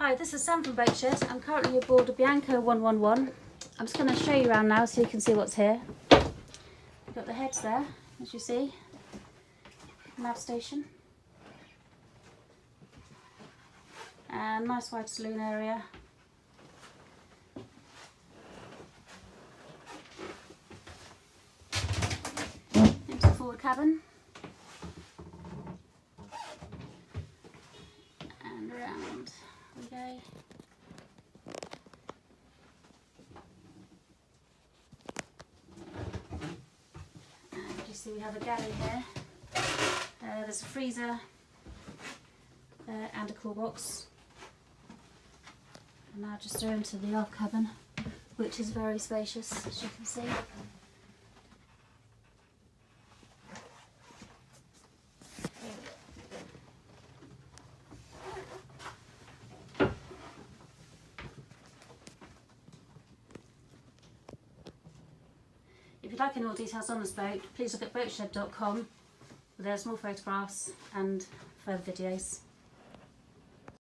Hi, this is Sam from Boatshed. I'm currently aboard a Bianca 111. I'm just going to show you around now so you can see what's here. We've got the heads there, as you see. Nav station. And nice wide saloon area. Into the forward cabin. And around we go. And you see we have a galley here. There's a freezer and a cool box. And now just through into the aft cabin, which is very spacious, as you can see. If you'd like any more details on this boat, please look at boatshed.com. There's more photographs and further videos.